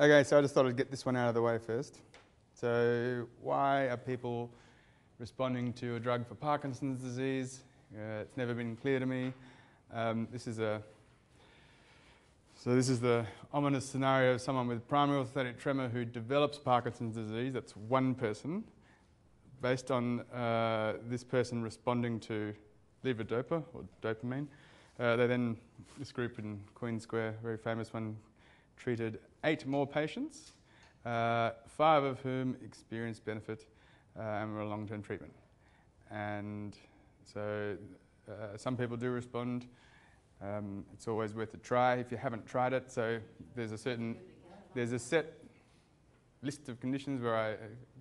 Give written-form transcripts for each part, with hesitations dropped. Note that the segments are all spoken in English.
Okay, so I just thought I'd get this one out of the way first. So why are people responding to a drug for Parkinson's disease? It's never been clear to me. This is the ominous scenario of someone with primary orthostatic tremor who develops Parkinson's disease. That's one person. Based on this person responding to levodopa or dopamine, they then, this group in Queen Square, very famous one, treated 8 more patients, 5 of whom experienced benefit and were on long-term treatment. And so some people do respond. It's always worth a try if you haven't tried it. So there's a set list of conditions where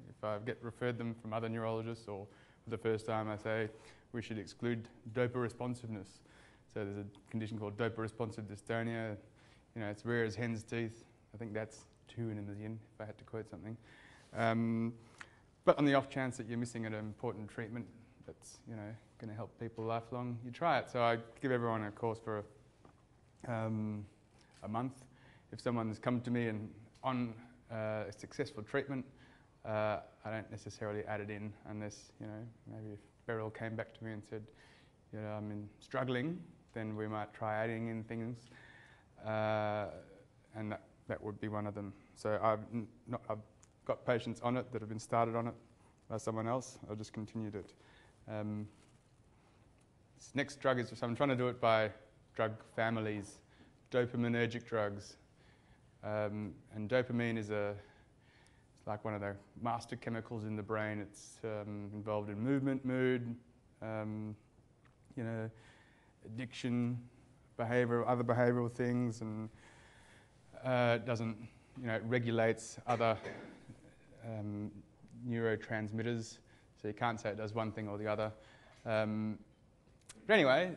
if I get referred them from other neurologists or for the first time, I say we should exclude dopa responsiveness. So there's a condition called dopa responsive dystonia. You know, it's rare as hen's teeth. I think that's 2 in a million if I had to quote something. But on the off chance that you're missing an important treatment that's, you know, going to help people lifelong, you try it. So I give everyone a course for a month. If someone's come to me and on a successful treatment, I don't necessarily add it in unless, you know, maybe if Beryl came back to me and said, you know, I'm struggling, then we might try adding in things, and that would be one of them. So I've got patients on it that have been started on it by someone else. I'll just continued it. This next drug is, so I'm trying to do it by drug families, dopaminergic drugs. And dopamine is it's like one of the master chemicals in the brain. It's involved in movement, mood, you know, addiction, behavior, other behavioral things, and it doesn't, you know, it regulates other neurotransmitters. So you can't say it does one thing or the other. But anyway,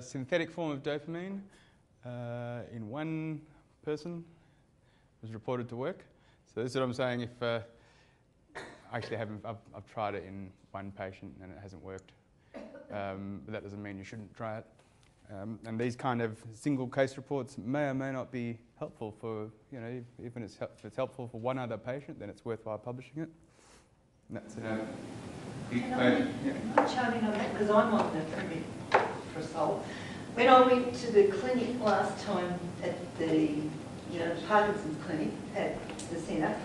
synthetic form of dopamine in one person was reported to work. So this is what I'm saying. If actually I've tried it in one patient and it hasn't worked, but that doesn't mean you shouldn't try it. And these kind of single case reports may or may not be helpful for, you know, even if it's helpful for one other patient, then it's worthwhile publishing it. And that's I'm chiming on that because I'm on the Tremor. When I went to the clinic last time at the Parkinson's clinic at the centre,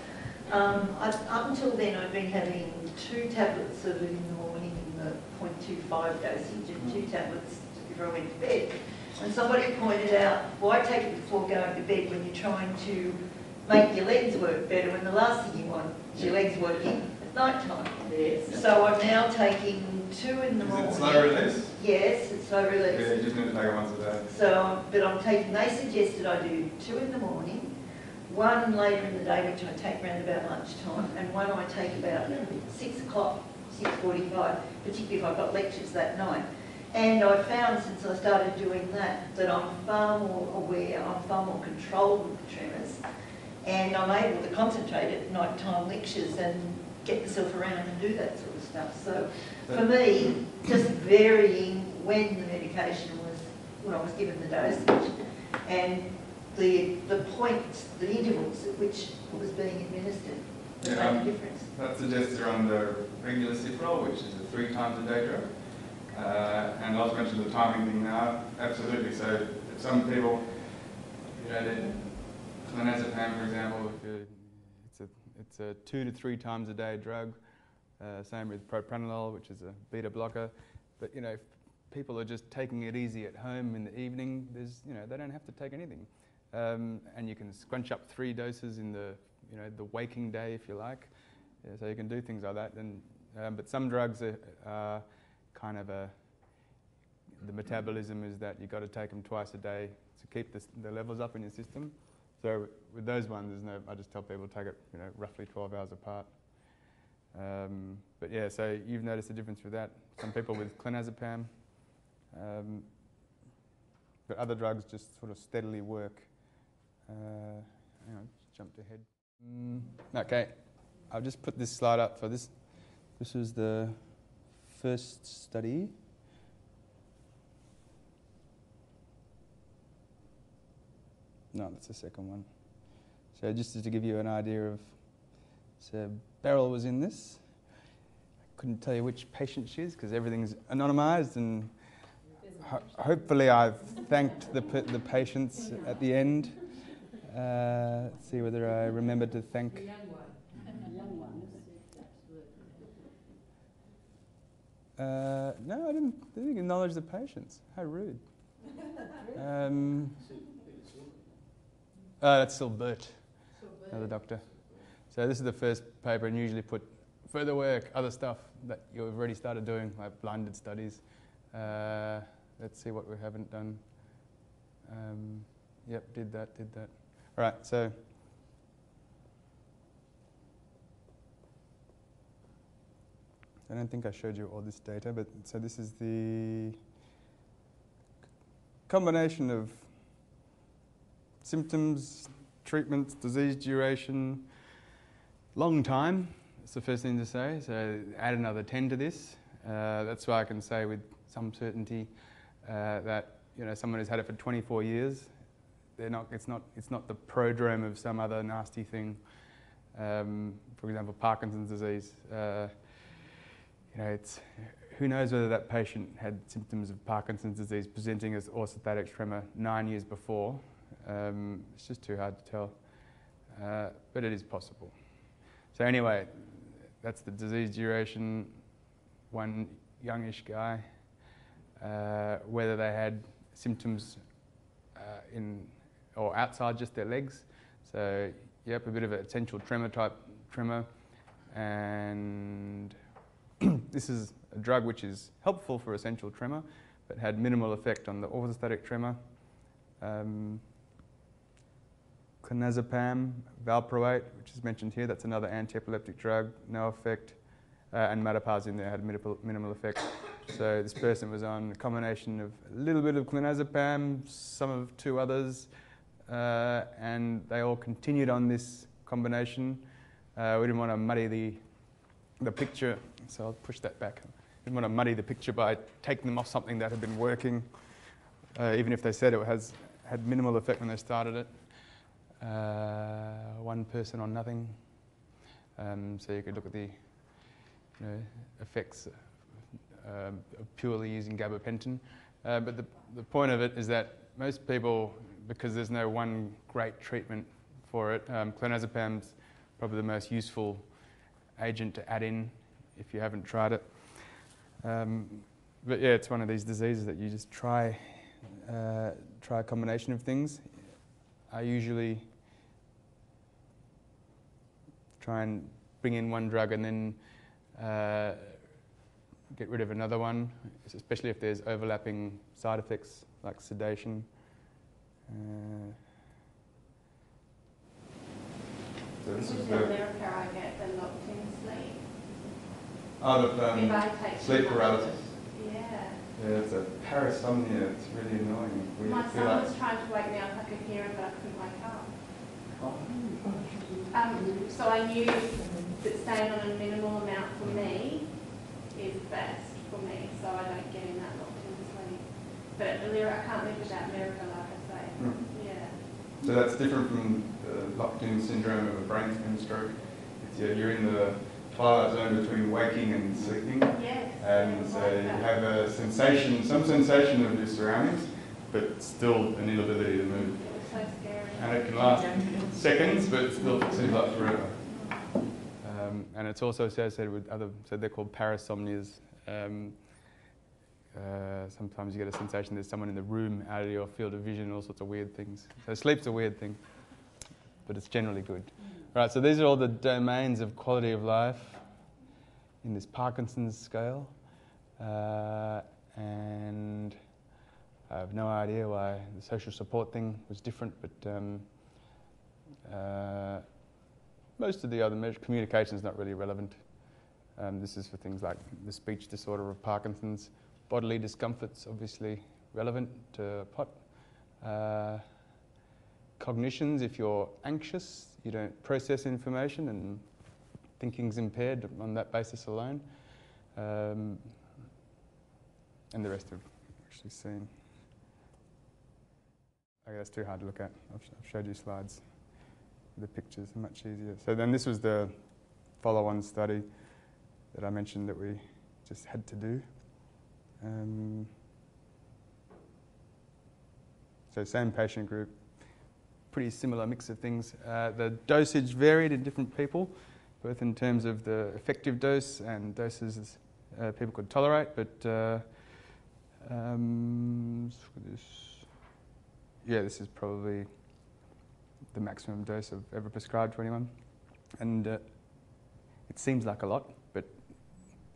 up until then I'd been having 2 tablets in the morning in the 0.25 dosage and 2 tablets before I went to bed. And somebody pointed out, why take it before going to bed when you're trying to make your legs work better when the last thing you want is your legs working at night time. Yes. So I'm now taking 2 in the morning. Is it slow release? Yes, it's slow release. Yeah, you just need to take it once a day. So, but I'm taking, they suggested I do 2 in the morning, 1 later in the day, which I take around about lunchtime, and 1 I take about 6 o'clock, 6:45, particularly if I've got lectures that night. And I found since I started doing that I'm far more aware, I'm far more controlled with the tremors, and I'm able to concentrate at nighttime lectures and get myself around and do that sort of stuff. So for me, just varying when the medication was, when I was given the dosage, and the points, the intervals at which it was being administered would make a difference. That suggests you're on the regular Ciprol, which is a 3 times a day drug. And I'll mention the timing thing now. Absolutely. So if some people, you know, clonazepam, for example, it's a 2 to 3 times a day drug. Same with propranolol, which is a beta blocker. But you know, if people are just taking it easy at home in the evening, they don't have to take anything. And you can scrunch up 3 doses in the waking day if you like. Yeah, so you can do things like that. And but some drugs are kind of the metabolism is that you've got to take them twice a day to keep the levels up in your system. So with those ones, I just tell people to take it, roughly 12 hours apart. But yeah, so you've noticed a difference with that. Some people with clonazepam, but other drugs just sort of steadily work. Hang on, just jumped ahead. Okay, I'll just put this slide up for this. This was the first study. No, that's the second one. So just to give you an idea of, so Beryl was in this. I couldn't tell you which patient she is because everything's anonymised, and hopefully I've thanked the patients at the end. Let's see whether I remember to thank. The young one. No, I didn't acknowledge the patients. How rude. That's still Bert, another doctor. So this is the first paper, and usually put further work, other stuff that you've already started doing, like blinded studies. Let's see what we haven't done. Yep, did that. All right, so I don't think I showed you all this data, but so this is the combination of symptoms, treatments, disease duration, long time. That's the first thing to say. So add another 10 to this. That's why I can say with some certainty that someone who's had it for 24 years, it's not the prodrome of some other nasty thing. For example, Parkinson's disease. It's who knows whether that patient had symptoms of Parkinson's disease presenting as orthostatic tremor 9 years before. It's just too hard to tell, but it is possible. So anyway, that's the disease duration. One youngish guy, whether they had symptoms in or outside just their legs. So yep, a bit of an essential tremor type tremor, and this is a drug which is helpful for essential tremor, but had minimal effect on the orthostatic tremor. Clonazepam, valproate, which is mentioned here, that's another anti-epileptic drug, no effect, and metapazine there had minimal effect. So this person was on a combination of a little bit of clonazepam, some of 2 others, and they all continued on this combination. We didn't want to muddy the picture, so I'll push that back. Didn't want to muddy the picture by taking them off something that had been working, even if they said it had minimal effect when they started it. One person on nothing. So you could look at the effects of purely using gabapentin. But the point of it is that most people, because there's no one great treatment for it, clonazepam's probably the most useful agent to add in if you haven't tried it. But yeah, it's one of these diseases that you just try a combination of things. I usually try and bring in one drug and then get rid of another one, especially if there's overlapping side effects like sedation. So this is the America I get the locked-in sleep. Oh, If I take sleep too much. paralysis. Yeah. Yeah, it's a parasomnia. It's really annoying. My son was trying to wake me up. I could hear him, but I couldn't wake up. So I knew that staying on a minimal amount for me is best for me, so I don't get in that locked-in sleep. But I can't live without Miracle, like I say. Mm. Yeah. So that's different from the locked-in syndrome of a brain stroke. You're in the twilight zone between waking and sleeping. Yes. And so you have a sensation, some sensation of your surroundings, but still an inability to move. It was so scary. And it can last seconds, but it still seems like forever. And it's also associated with other, so they're called parasomnias. Sometimes you get a sensation there's someone in the room, out of your field of vision, all sorts of weird things. So sleep's a weird thing, but it's generally good. Right, so these are all the domains of quality of life in this Parkinson's scale. And I have no idea why the social support thing was different, but most of the other measures, communication is not really relevant. This is for things like the speech disorder of Parkinson's. Bodily discomfort's obviously relevant to POT. Cognitions, if you're anxious, you don't process information and thinking's impaired on that basis alone. And the rest I've actually seen. Okay, that's too hard to look at. I've showed you slides. the pictures are much easier. So then this was the follow-on study that I mentioned that we just had to do. So same patient group, pretty similar mix of things. The dosage varied in different people, both in terms of the effective dose and doses people could tolerate, but this is probably the maximum dose I've ever prescribed to anyone. And it seems like a lot, but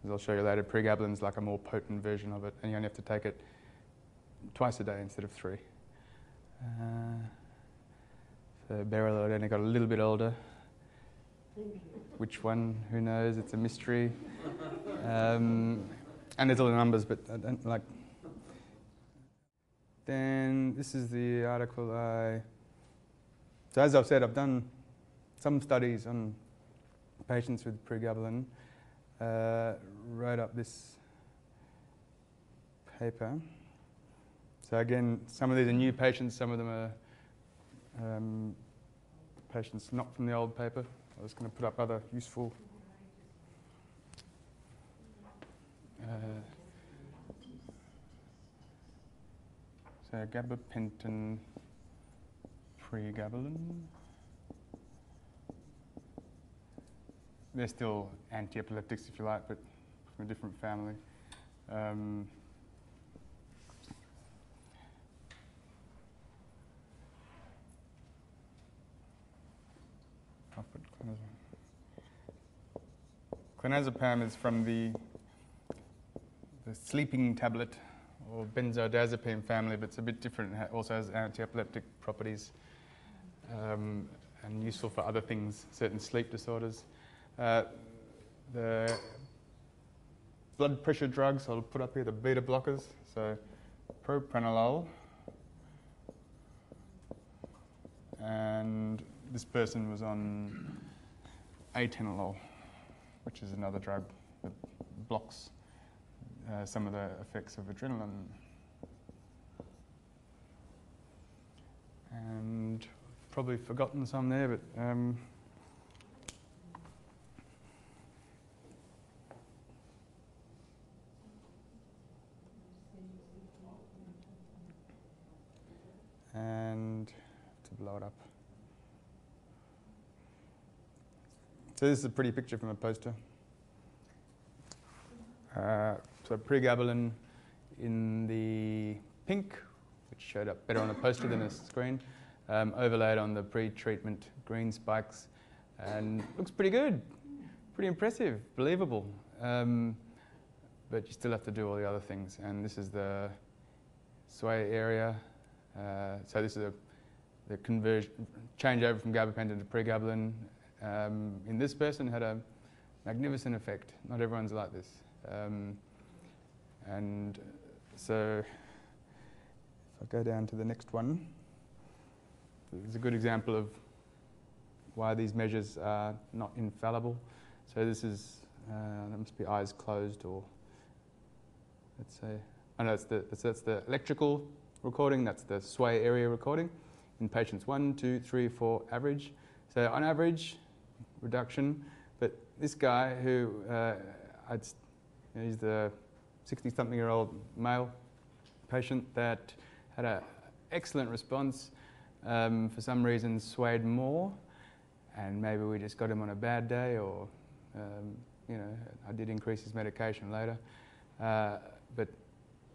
as I'll show you later, pregabalin's like a more potent version of it, and you only have to take it twice a day instead of 3. So Beryl had only got a little bit older. Which one? Who knows? It's a mystery. And there's all the numbers, but I don't like. Then this is the article So as I've said, I've done some studies on patients with pregabalin. Wrote up this paper. So again, some of these are new patients, some of them are patients not from the old paper. I was going to put up other useful so gabapentin, pregabalin. They're still anti-epileptics, if you like, but from a different family. Clonazepam is from the sleeping tablet or benzodiazepine family, but it's a bit different. It also has anti-epileptic properties and useful for other things, certain sleep disorders. The blood pressure drugs, I'll put up here the beta blockers, so propranolol, and this person was on atenolol, which is another drug that blocks some of the effects of adrenaline. And probably forgotten some there, but and to blow it up. So this is a pretty picture from a poster. So pregabalin in the pink, which showed up better on a poster than a screen, overlaid on the pre-treatment green spikes, and looks pretty good, pretty impressive, believable. But you still have to do all the other things. And this is the sway area. So this is the conversion, changeover from gabapentin to pregabalin. In this person had a magnificent effect. Not everyone's like this. And so if I go down to the next one, there's a good example of why these measures are not infallible. So this is, that must be eyes closed, or let's say, oh no, that's the electrical recording, that's the sway area recording in patients 1, 2, 3, 4 average. So on average, reduction, but this guy who, he's the 60-something-year-old male patient that had an excellent response, for some reason swayed more, and maybe we just got him on a bad day, or I did increase his medication later, but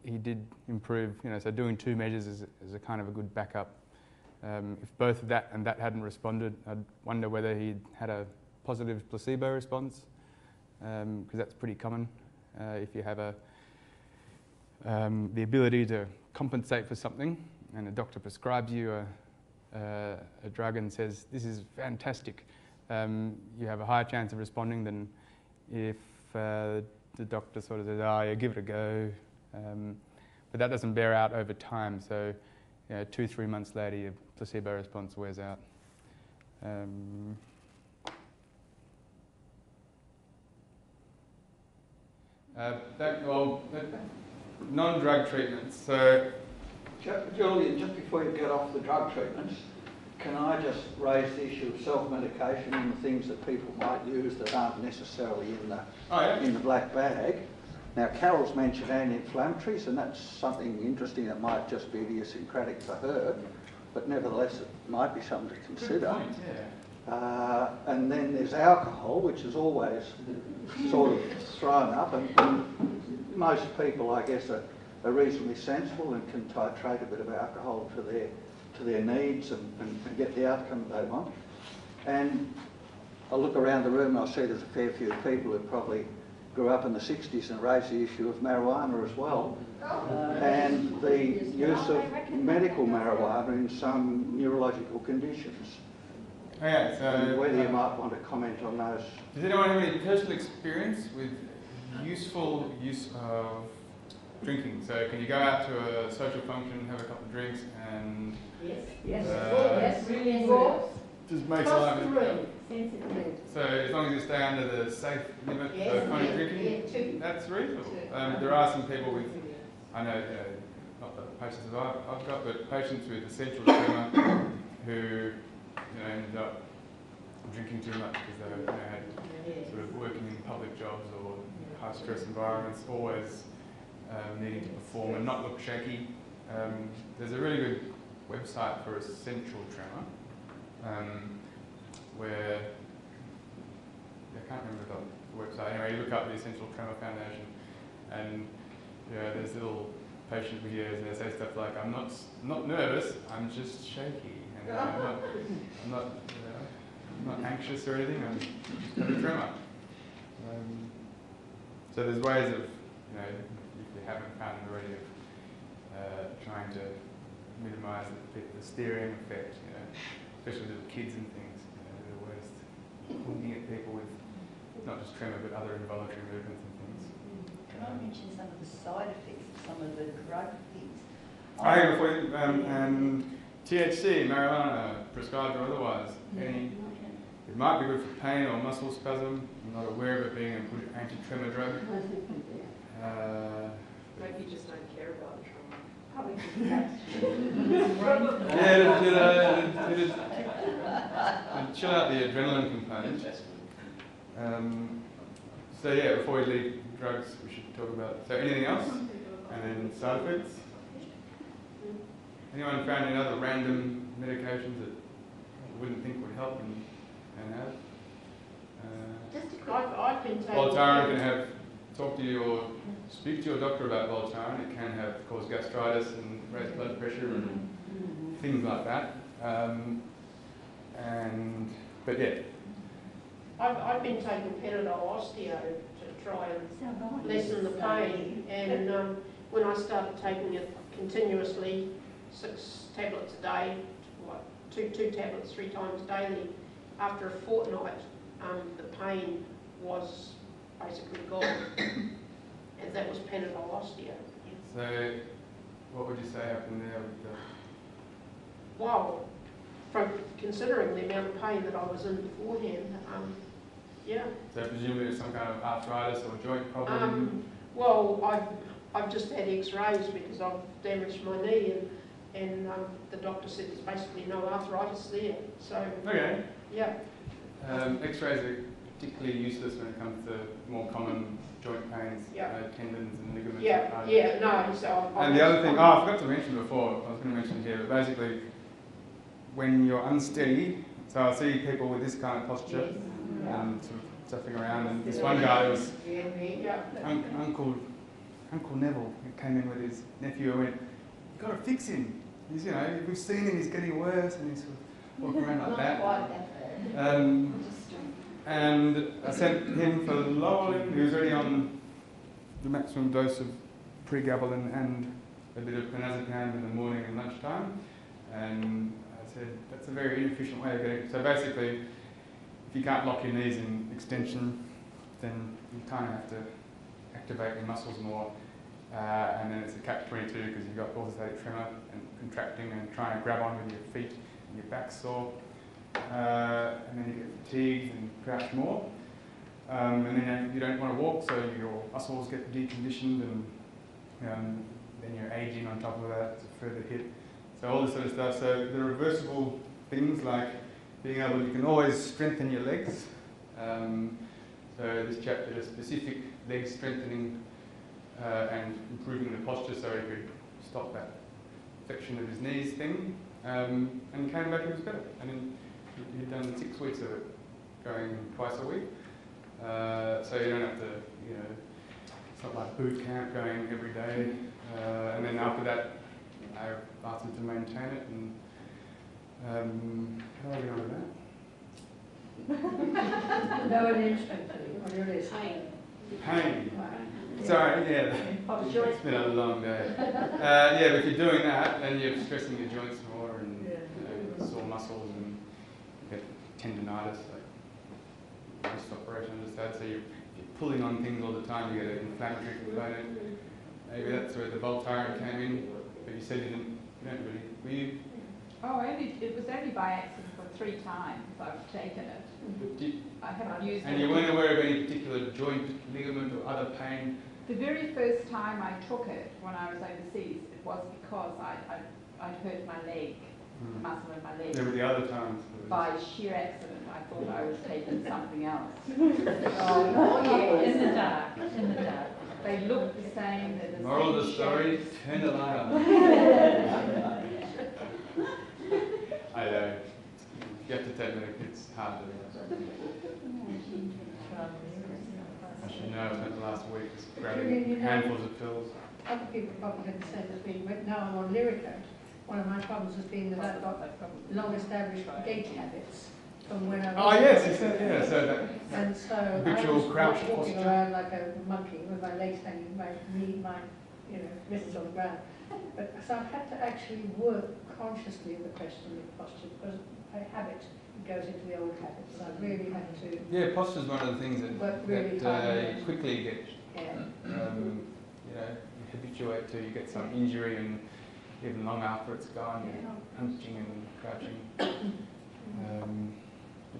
he did improve. So doing 2 measures is a kind of a good backup. If both that and that hadn't responded, I'd wonder whether he'd had a positive placebo response, because that's pretty common. If you have the ability to compensate for something, and a doctor prescribes you a drug and says, this is fantastic, you have a higher chance of responding than if the doctor sort of says, oh yeah, give it a go. But that doesn't bear out over time, so 2-3 months later your placebo response wears out. Non-drug treatments. So, Julian, just before you get off the drug treatments, Can I just raise the issue of self-medication and the things that people might use that aren't necessarily in the black bag? Now, Carol's mentioned anti-inflammatories, and that's something interesting that might just be idiosyncratic for her, but nevertheless it might be something to consider. Good point, yeah. And then there's alcohol, which is always sort of thrown up, and most people, I guess, are reasonably sensible and can titrate a bit of alcohol to their needs and get the outcome they want. And I look around the room and I see there's a fair few people who probably grew up in the 60s and raised the issue of marijuana as well, and the use of medical marijuana in some neurological conditions. Okay, so whether you might want to comment on those. Does anyone have any personal experience with useful use of drinking? So can you go out to a social function, have a couple of drinks, and just makes life. So as long as you stay under the safe limit of chronic drinking, that's reasonable. There are some people with, I know, not the patients that I've got, but patients with essential tremor who ended up drinking too much because they had sort of working in public jobs or high stress environments, always needing to perform and not look shaky. There's a really good website for essential tremor where, I can't remember the website, anyway, you look up the Essential Tremor Foundation and there's little patient videos and they say stuff like, I'm not nervous, I'm just shaky. And I'm not anxious or anything, I'm just got a tremor. So there's ways of, if you haven't found it already, of trying to minimise the steering effect, especially with little kids and things. There are ways looking at people with not just tremor but other involuntary movements and things. Can I mention some of the side effects of some of the drug things? THC, marijuana, prescribed or otherwise, it might be good for pain or muscle spasm. I'm not aware of it being a good anti-tremor drug. Maybe you just don't care about trauma. Probably it'd chill out the adrenaline component. Before we leave drugs, we should talk about. So anything else? And then side effects. Anyone found any other random medications that you wouldn't think would help and have? I've been taking Voltaren can talk to you or speak to your doctor about Voltaren. It can cause gastritis and raise blood pressure and things like that. I've been taking Panadol Osteo to try and lessen the pain, and when I started taking it continuously, 6 tablets a day, two tablets 3 times daily, after a fortnight, the pain was basically gone, and that was Panadol Osteo. So, what would you say happened there with the... Well, from considering the amount of pain that I was in beforehand, So presumably it's some kind of arthritis or joint problem? Well, I've just had X-rays because I've damaged my knee, and the doctor said there's basically no arthritis there. So okay. Yeah. X-rays are particularly useless when it comes to more common joint pains, tendons and ligaments. And the other thing, I forgot to mention before, I was going to mention here, but basically when you're unsteady, so I see people with this kind of posture and sort of stuffing around, and this one guy was Uncle Neville, who came in with his nephew and went, "You've got to fix him. He's, we've seen him, he's getting worse," and he's sort of walking around like that. And I sent him for Lowell. He was already on the maximum dose of pregabalin and a bit of clonazepam in the morning and lunchtime. And I said, that's a very inefficient way of getting it. So basically, if you can't lock your knees in extension, then you kind of have to activate your muscles more. And then it's a catch-22 because you've got orthostatic tremor and contracting and trying to grab on with your feet and your back sore. And then you get fatigued and crouch more. And then you don't want to walk, so your muscles get deconditioned, and then you're aging on top of that. It's a further hit. So all this sort of stuff. So the reversible things like being able, you can always strengthen your legs. So this chap did a specific leg strengthening and improving the posture so he could stop that flexion of his knees thing, and came back and was better. And then he'd done 6 weeks of it, going twice a week. So you don't have to, you know, it's not like boot camp going every day. And then after that, I asked him to maintain it. And how do I get on with that? No one strengthening on your list. Pain. Sorry, yeah. It's been a long day. Yeah, but if you're doing that, then you're stressing your joints more and sore muscles and you get tendinitis, like wrist operation just that. So you're pulling on things all the time, you get an inflammatory component. Maybe that's where the Voltaren came in, but you said you don't really, were you? Oh, it was only by accident for 3 times I've taken it. I haven't used it. And you weren't aware of any particular joint, ligament or other pain? The very first time I took it, when I was overseas, it was because I'd hurt my leg, the muscle in my leg. There were the other times? By sheer accident, I thought I was taking something else. Oh, yeah, in the dark, in the dark. They look the same, they're the same. Moral of the story, shape. turn the light on. I know. You have to take it, it's hard to do. I should know, I spent the last week just grabbing handfuls of pills. Other people probably had the same as me, but now I'm on Lyrica. One of my problems has been that I've got long-established gait habits from when I was... Oh yes, you said, yeah, so that... And so habitual I was crouch walking posture. around like a monkey with my legs hanging, my wrists on the ground. But so I've had to actually work consciously the question of posture because a habit goes into the old habits. And I've really had to... Yeah, posture is one of the things that, work really you quickly get, you habituate to. You get some injury and even long after it's gone, you're hunching and crouching.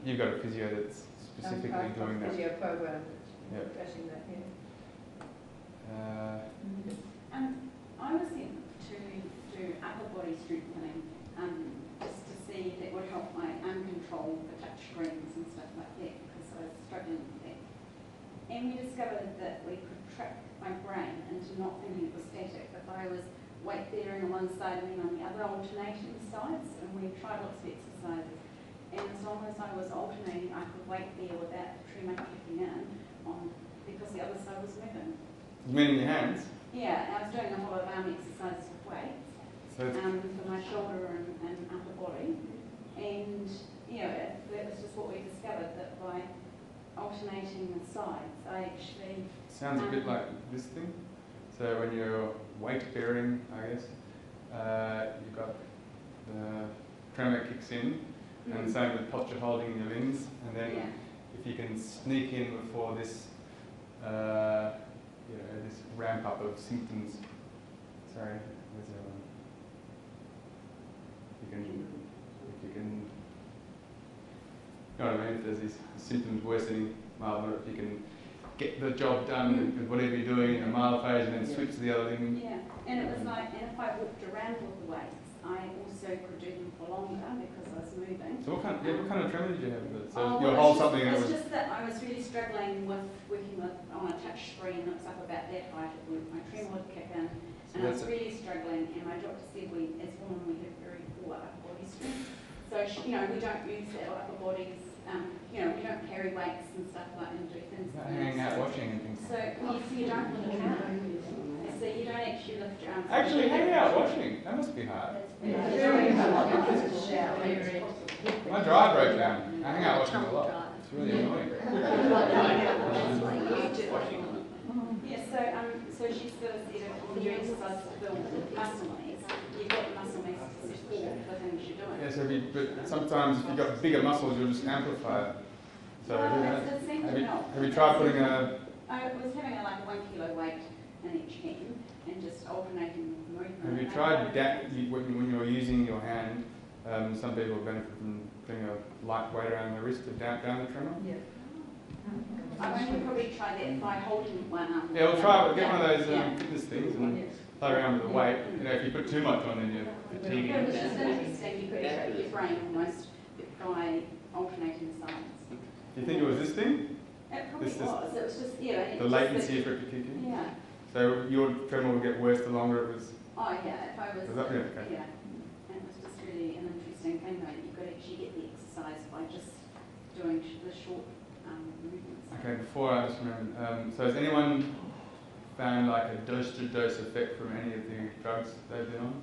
You've got a physio that's specifically I've got doing a that. physio program Yep. that's addressing that, yeah. I was sent to do upper body strengthening just to see if it would help my uncontrol the touch screens and stuff like that because I was struggling with that. And we discovered that we could trick my brain into not thinking it was static. If I was weight bearing on one side and then on the other alternating sides, and we tried lots of exercises. And as long as I was alternating, I could weight bear without the tremor kicking in because the other side was moving. Meaning your hands? Yeah, and I was doing a whole lot of arm exercises with weights for my shoulder and upper body. And, that was just what we discovered, that by alternating the sides, I actually... Sounds a bit like this thing. So when you're weight bearing, I guess, you've got the tremor kicks in, and same with posture holding your limbs, and then if you can sneak in before this, this ramp up of symptoms. Sorry, where's the other one? If you can, you know what I mean? If there's these symptoms worsening, if you can get the job done with whatever you're doing in a mile phase and then switch to the other limb. Yeah, and it was like, and if I walked around with the weights, I also could do them for longer because I was moving. So what kind of tremor did you have with it? So well, you'll hold something it and was just that I was really struggling with working on a touch screen that was up about that height. My tremor would kick in, and I was really struggling. And my doctor said, as women, we have very poor upper body strength. So we don't use our upper bodies. We don't carry weights and stuff like and do things. hanging out washing and things. So you don't lift your arms. So you don't actually lift your arms. Actually, hanging out washing, that must be hard. My dryer broke down. I hang out washing a lot. It's really annoying. Yeah, so she sort of said if you exercise to build muscle mass, you've got muscle mass to support the things you're doing. Yeah, but sometimes if you've got bigger muscles, you'll just amplify it. So have you tried putting a... I was having a 1 kilo weight in each hand and just alternating movement. Have you tried that when you're using your hand? Some people benefit from putting a light weight around the wrist to damp down the tremor. Yeah. I only probably try that by holding one arm. Yeah, we'll try it. Get one of those fitness things and play around with the weight. You know, if you put too much on, then you're fatiguing. It's just interesting, you could track your brain almost by alternating sides. Do you think it was this thing? It probably This is was. It was just, yeah. The latency for it to kick in? Yeah. So your tremor would get worse the longer it was? Oh, yeah. If I was. Was that, yeah, okay. Yeah. And it was just really an interesting thing that you could actually get the exercise by just doing the short movements. Okay, before I just remember, so has anyone found like a dose-to-dose effect from any of the drugs they've been on?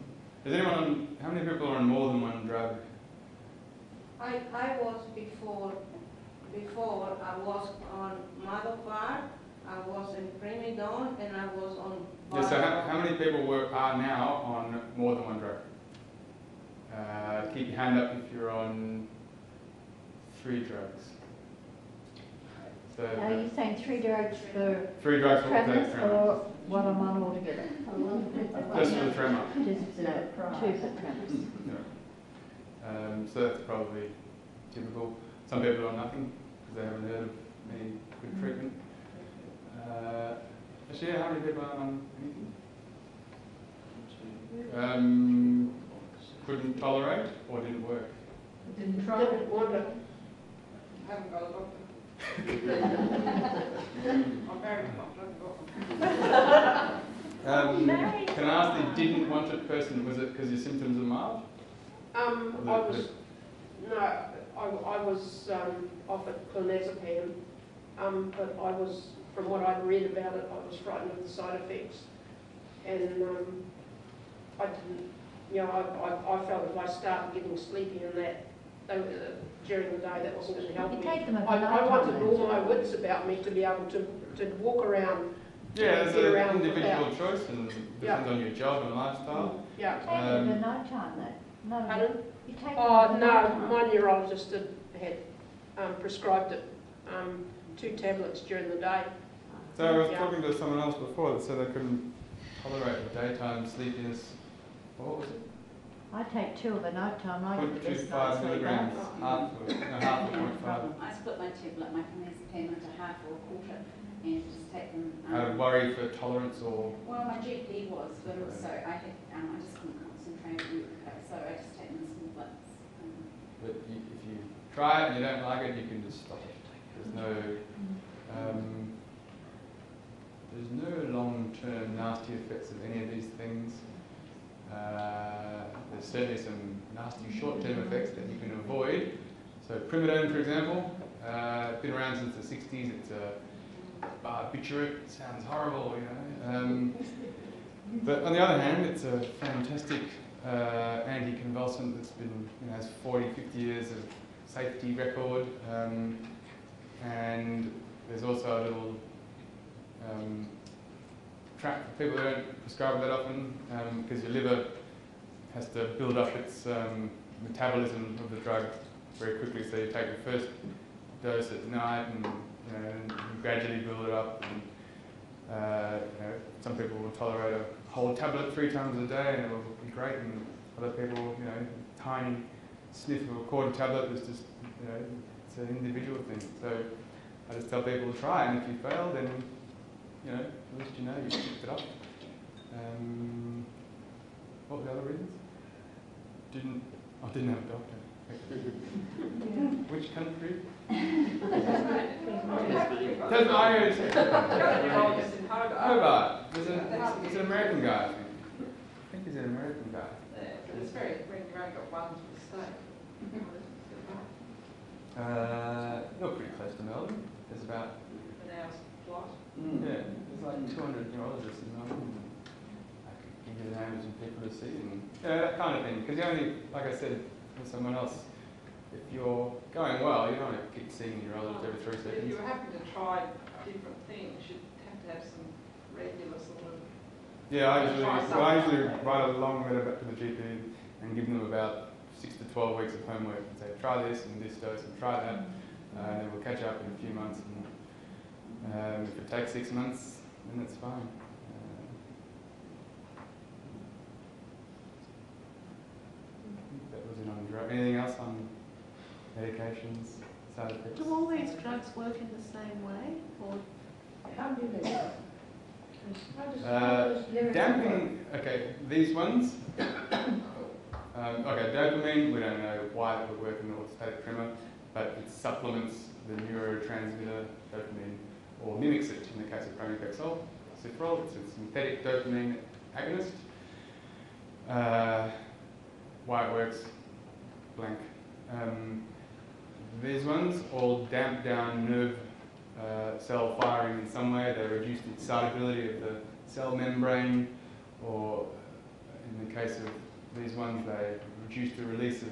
Is anyone on, how many people are on more than one drug? I was before I was on Madopar, I was in Primidone, and I was on. Yeah, so how many people are now on more than one drug? Keep your hand up if you're on 3 drugs. So Are you saying 3 drugs for 3 drugs for tremors tremor. or what I'm on altogether? Just for the tremor. Just 2 for tremors. Yeah. So that's probably typical. Some people are on nothing because they haven't heard of any good treatment. Actually, how many people are on anything? Couldn't tolerate or didn't work? Didn't try. Didn't want to. I haven't got a doctor. I'm married to a doctor. Can I ask the didn't want it person, was it because your symptoms are mild? I was offered clonazepam, but I was, from what I'd read about it, I was frightened of the side effects, and I didn't. You know, I felt if I started getting sleepy and that during the day, that wasn't going to help me. Take them I wanted all my wits about me to be able to walk around. Yeah, get there's around an individual without. choice and depends on your job and lifestyle. Yeah. Take it at night time, though. No. Pardon? You take it Oh, at no, night time. my neurologist had prescribed it, 2 tablets during the day. So I was Yeah. talking to someone else before that said they couldn't tolerate the daytime sleepiness. What was it? I take 2 of a night time. I get the best 0.25 night's sleep milligrams, ever. half of 0.5. I split my tablet, my clonazepam into half or a quarter, and just take them. Out of worry for tolerance or? Well, my GP was, but also I had, I just couldn't concentrate at work, so I just take them in small bits. But if you try it and you don't like it, you can just stop it. There's no long-term nasty effects of any of these things. There's certainly some nasty short-term effects that you can avoid. So primidone, for example, been around since the 60s. It's a barbiturate. It sounds horrible, you know. But on the other hand, it's a fantastic anticonvulsant that's been, has 40, 50 years of safety record. And there's also a little trap for people who don't prescribe it that often, because your liver has to build up its metabolism of the drug very quickly. So you take the first dose at night, and and you gradually build it up. And some people will tolerate a whole tablet 3 times a day, and it will be great. And other people, tiny sniff of a quarter tablet is just, it's an individual thing. So I just tell people to try, and if you fail, then at least you picked it up. What were the other reasons? Didn't have a doctor. Which country? Hobart. He's an American guy, I think he's an American guy. It's very, when I got one to the state. You're pretty close to Melbourne. There's about An hour's flight. yeah, there's like 200 neurologists in Melbourne. I could give you the names of people to see, and that kind of thing. Because you only, like I said with someone else, if you're going well, you don't want to keep seeing a neurologist every 3 If seconds. you're happy to try different things, you'd have to have some regular sort of. Yeah, I usually write a long letter back to the GP and give them about 6 to 12 weeks of homework and say, try this and this dose and try that, and then we'll catch up in a few months. And if it takes 6 months, then it's fine. That was it on drug. Anything else on medications, side effects? Do all these drugs work in the same way, or How do they? Damping Okay, these ones. Okay, dopamine, we don't know why it would work in orthostatic tremor, but it supplements the neurotransmitter dopamine, or mimics it in the case of pramipexole. Ciprol, it's a synthetic dopamine agonist. Why it works, blank. These ones all damp down nerve cell firing in some way. They reduce the excitability of the cell membrane, or in the case of these ones, they reduce the release of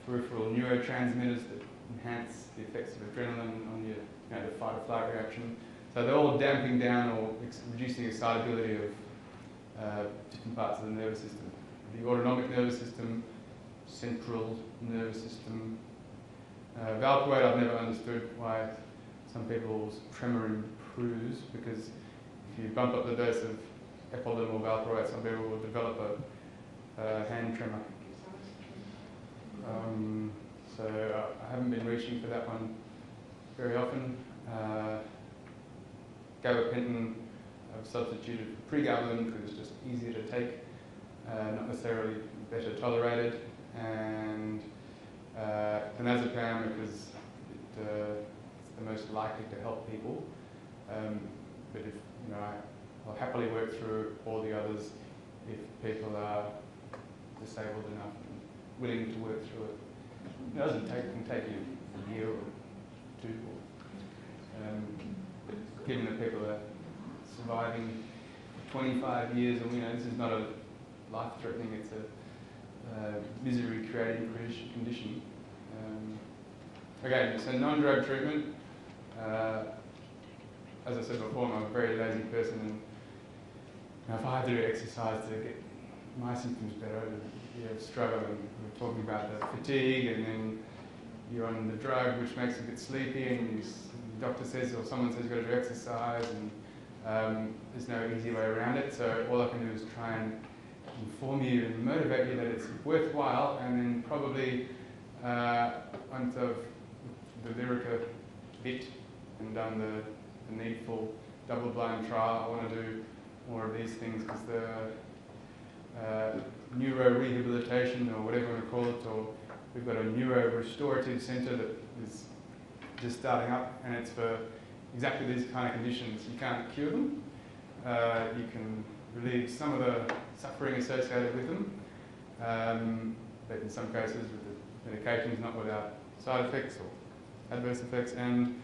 peripheral neurotransmitters that enhance the effects of adrenaline on your, the fight or flight reaction. So they're all damping down or reducing excitability of different parts of the nervous system. The autonomic nervous system, central nervous system. Valproate, I've never understood why some people's tremor improves, because if you bump up the dose of epidermal valproate, some people will develop a hand tremor. So I haven't been reaching for that one very often. Gabapentin I've substituted for pregabalin because it's just easier to take, not necessarily better tolerated, and clonazepam because it's the most likely to help people. But if I'll happily work through all the others if people are disabled enough and willing to work through it. It doesn't take, it can take you a year or two. Given that people are surviving 25 years, and this is not a life-threatening, it's a misery-creating condition. Okay, so non-drug treatment. As I said before, I'm a very lazy person, and if I had to do exercise to get my symptoms better, you struggle. And we're talking about the fatigue, and then you're on the drug, which makes you a bit sleepy, and the doctor says, or someone says you've got to do exercise, and there's no easy way around it. So all I can do is try and inform you and motivate you that it's worthwhile, and then probably once I've the Lyrica bit and done the needful double-blind trial, I want to do more of these things, because the neuro-rehabilitation, or whatever you want to call it, or we've got a neuro-restorative centre that is just starting up, and it's for exactly these kind of conditions. You can't cure them. You can relieve some of the suffering associated with them, but in some cases with the medications, not without side effects or adverse effects. And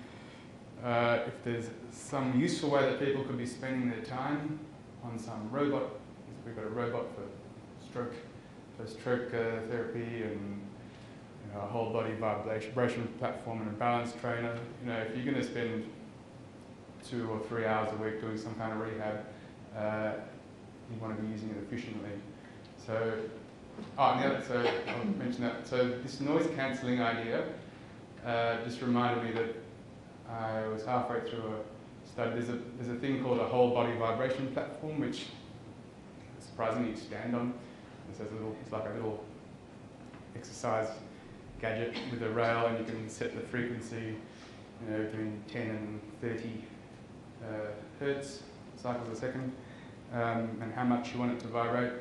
if there's some useful way that people could be spending their time on some robot, we've got a robot for stroke therapy, and a whole body vibration platform and a balance trainer. If you're going to spend 2 or 3 hours a week doing some kind of rehab, you want to be using it efficiently. So, I'll mention that. So this noise cancelling idea just reminded me that I was halfway through a study. There's a thing called a whole body vibration platform, which surprisingly you stand on. It's like a little exercise gadget with a rail, and you can set the frequency, between 10 and 30 hertz cycles a second, and how much you want it to vibrate.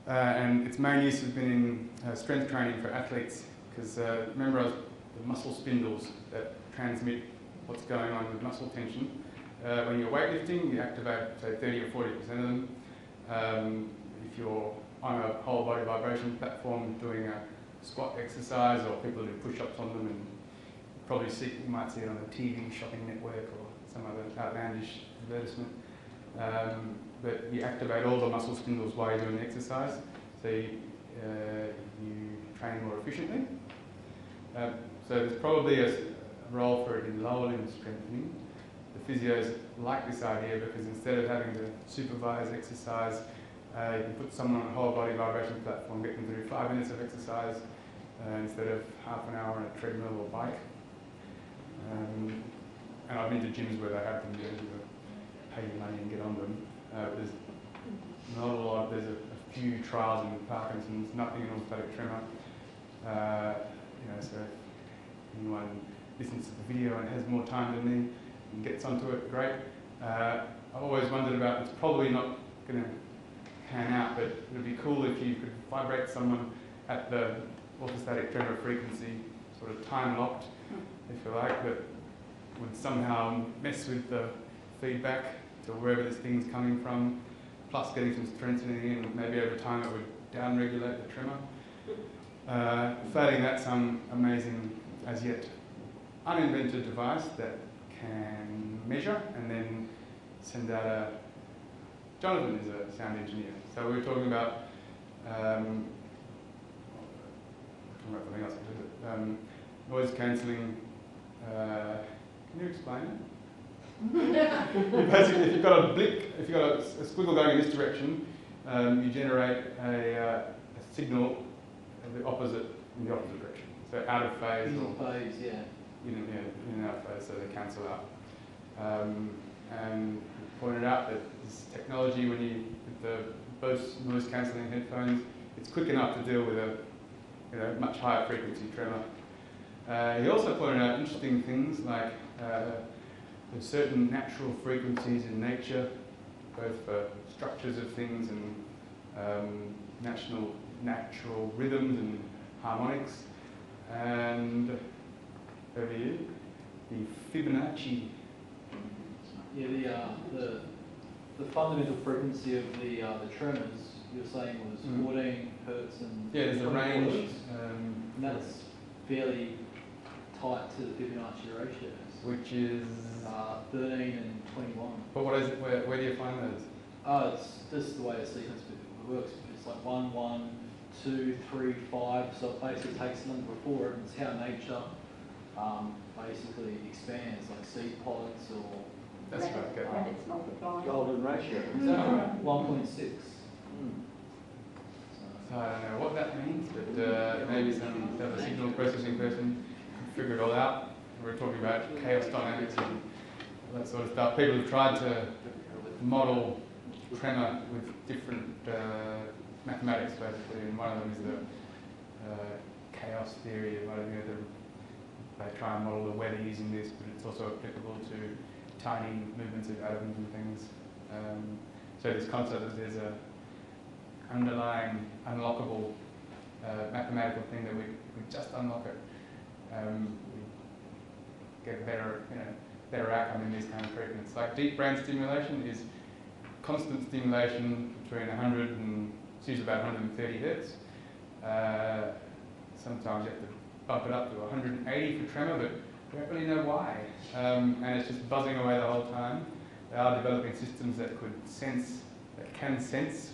And its main use has been in strength training for athletes, because remember the muscle spindles that transmit what's going on with muscle tension. When you're weightlifting, you activate, say, 30 or 40% of them. If you're on a whole body vibration platform doing a squat exercise, or people do push-ups on them, and you might see it on the TV shopping network or some other outlandish advertisement. But you activate all the muscle spindles while you're doing the exercise, so you train more efficiently. So there's probably a role for it in lowering strengthening. The physios like this idea, because instead of having to supervise exercise, you can put someone on a whole body vibration platform, get them to do 5 minutes of exercise instead of half an hour on a treadmill or bike. And I've been to gyms where they have them, you pay your money and get on them. There's not a lot. There's a few trials in Parkinson's, nothing in orthostatic tremor. So if anyone listens to the video and has more time than me and gets onto it, great. I've always wondered about, it's probably not going to pan out, but it would be cool if you could vibrate someone at the orthostatic tremor frequency, sort of time locked, if you like, that would somehow mess with the feedback to wherever this thing's coming from, plus getting some strengthening in. Maybe over time it would down-regulate the tremor. Failing that, some amazing, as yet uninvented device that can measure and then send out a... Jonathan is a sound engineer, so we were talking about something else. Noise cancelling. Can you explain it? Basically, if you've got a blink, if you've got a squiggle going in this direction, you generate a signal in the opposite direction. So out of phase. In phase, yeah. In and out of phase, so they cancel out. And pointed out that this technology, when you with the Bose noise cancelling headphones, it's quick enough to deal with a much higher frequency tremor. He also pointed out interesting things like there's certain natural frequencies in nature, both for structures of things and natural rhythms and harmonics. And over here, the Fibonacci. Yeah, the fundamental frequency of the tremors you're saying was 14 hertz and yeah, there's a range. And that's fairly tight to the Fibonacci ratios, which is 13 and 21. But what is it? Where do you find those? It's just the way the sequence works. It's like 1, 1, 2, 3, 5. So it basically takes the number before it. It's how nature basically expands, like seed pods or. That's right. Okay. And it's multiplying. Golden ratio. Exactly. 1.6. So I don't know what that means, but maybe some other signal processing person can figure it all out. We're talking about chaos dynamics and all that sort of stuff. People have tried to model tremor with different mathematics, basically, and one of them is the chaos theory. They try and model the weather using this, but it's also applicable to tiny movements of atoms and things. So this concept that there's a underlying unlockable mathematical thing that we just unlock it, we get better outcome in these kind of treatments. Like deep brain stimulation is constant stimulation between 100 and it's usually about 130 hertz. Sometimes you have to bump it up to 180 for tremor, but we don't really know why. And it's just buzzing away the whole time. They are developing systems that can sense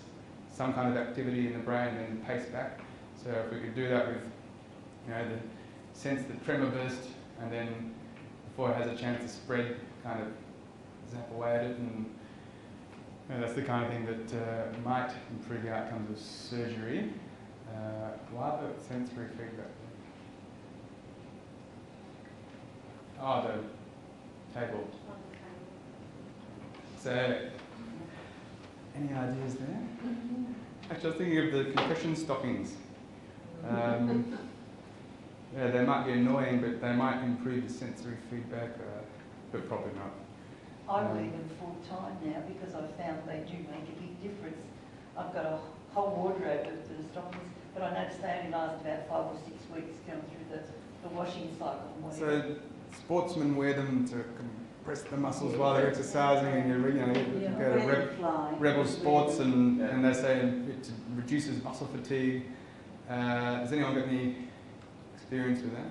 some kind of activity in the brain and then pace back. So if we could do that with, sense the tremor burst and then before it has a chance to spread, kind of zap away at it, and that's the kind of thing that might improve the outcomes of surgery. Why the sensory feedback? Oh, the table. So, any ideas there? Actually, I was thinking of the compression stockings. Yeah, they might be annoying, but they might improve the sensory feedback, but probably not. I wear them full time now because I've found they do make a big difference. I've got a whole wardrobe of the stockings, but I noticed they only last about 5 or 6 weeks going through the washing cycle and whatever. So sportsmen wear them to compress the muscles while they're exercising, and you go to rebel sports, and they say it reduces muscle fatigue. Has anyone got any experience with that?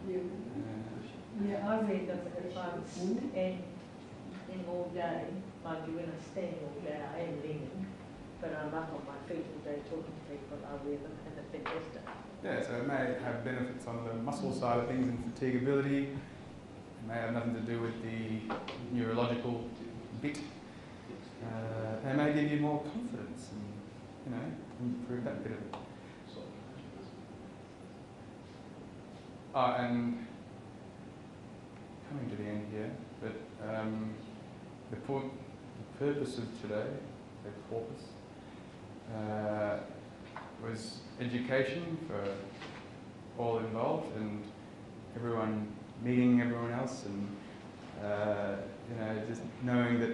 Yeah, I wear them if I'm wood and in all day, like when I stand all day, I am leaning, but I'm up on my feet all day talking to people, I wear them and they're fantastic. Yeah, so it may have benefits on the muscle side of things and fatigability. It may have nothing to do with the neurological bit. They may give you more confidence and, improve that bit of it. And coming to the end here, but the purpose of today, the purpose, was education for all involved and everyone meeting everyone else, and just knowing that